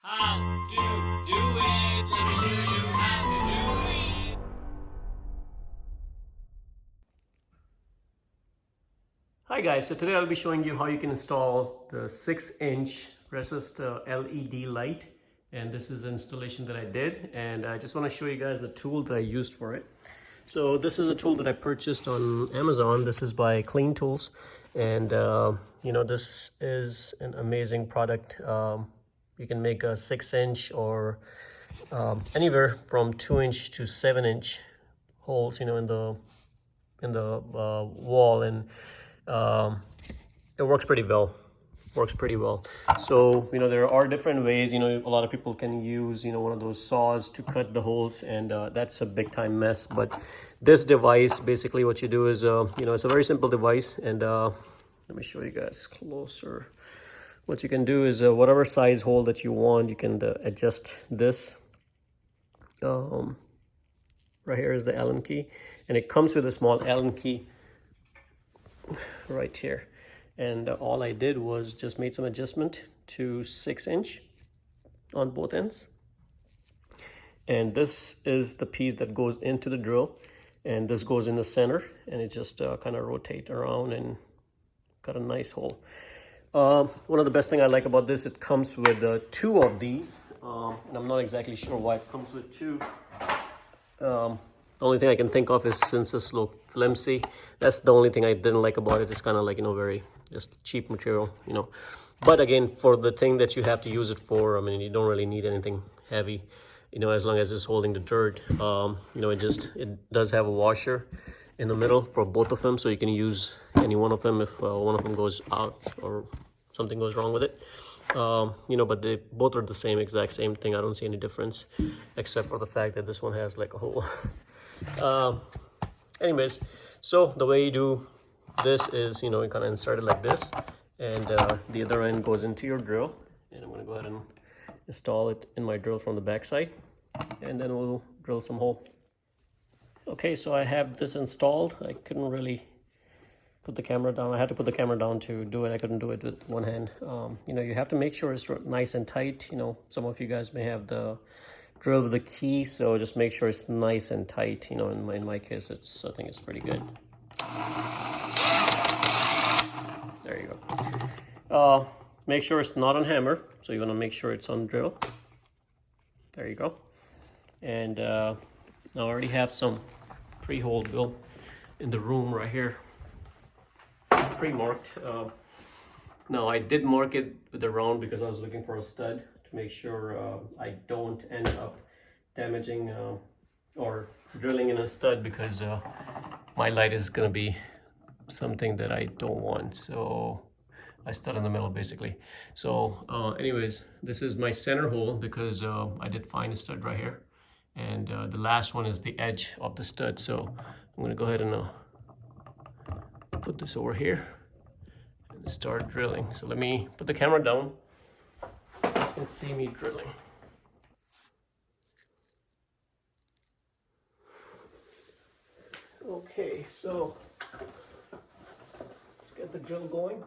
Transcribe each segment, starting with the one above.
how to do it. Let me show you how to do it. Hi guys, so today I'll be showing you how you can install the 6-inch resist LED light, and this is an installation that I did, and I just want to show you guys the tool that I used for it. So this is a tool that I purchased on Amazon. This is by Klein Tools, and you know, this is an amazing product. You can make a 6-inch or anywhere from 2-inch to 7-inch holes, you know, in the wall, and it works pretty well. So, you know, there are different ways. You know, a lot of people can use, you know, one of those saws to cut the holes, and that's a big time mess. But this device, basically what you do is, you know, it's a very simple device, and let me show you guys closer. What you can do is whatever size hole that you want, you can adjust this. Right here is the Allen key, and it comes with a small Allen key right here. And all I did was just made some adjustment to 6-inch on both ends. And this is the piece that goes into the drill, and this goes in the center, and it just kind of rotate around and got a nice hole. One of the best thing I like about this, it comes with 2 of these, and I'm not exactly sure why it comes with 2. The only thing I can think of is since it's look flimsy, that's the only thing I didn't like about it. It's kind of like, you know, very just cheap material, you know. But again, for the thing that you have to use it for, I mean, you don't really need anything heavy, you know, as long as it's holding the dirt. You know, it does have a washer in the middle for both of them, so you can use any one of them if one of them goes out or something goes wrong with it. You know, but they both are the exact same thing. I don't see any difference except for the fact that this one has like a hole. Anyways, so the way you do this is, you know, you kind of insert it like this, and the other end goes into your drill, and I'm going to go ahead and install it in my drill from the back side, and then we'll drill some hole. Okay, so I have this installed. I couldn't really put the camera down. I had to put the camera down to do it. I couldn't do it with one hand. You know, you have to make sure it's nice and tight. You know, some of you guys may have the drill with the key, so just make sure it's nice and tight. You know, in my case, I think it's pretty good. There you go. Make sure it's not on hammer, so you want to make sure it's on drill. There you go. And I already have some pre-hole drill in the room right here, pre-marked. Now I did mark it with a round because I was looking for a stud to make sure I don't end up damaging or drilling in a stud, because my light is going to be something that I don't want. So I stud in the middle basically. So anyways, this is my center hole because I did find a stud right here, and the last one is the edge of the stud. So I'm going to go ahead and put this over here and start drilling. So let me put the camera down. You can see me drilling. Okay, so let's get the drill going.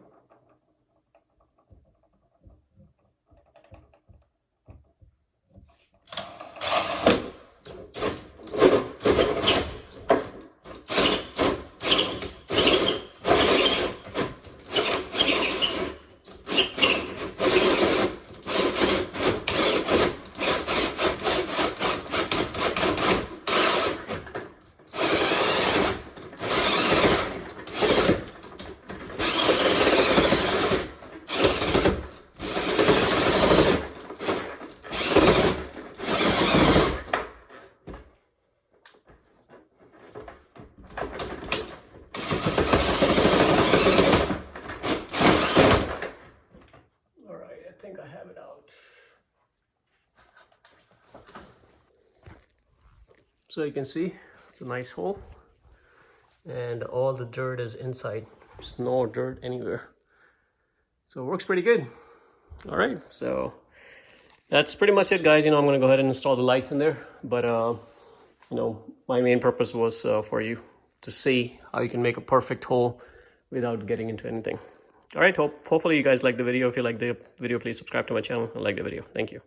I have it out. So you can see it's a nice hole, and all the dirt is inside. There's no dirt anywhere, so it works pretty good. All right, so that's pretty much it, guys. You know, I'm gonna go ahead and install the lights in there, but you know, my main purpose was for you to see how you can make a perfect hole without getting into anything. All right, hopefully you guys like the video. If you like the video, please subscribe to my channel and like the video. Thank you.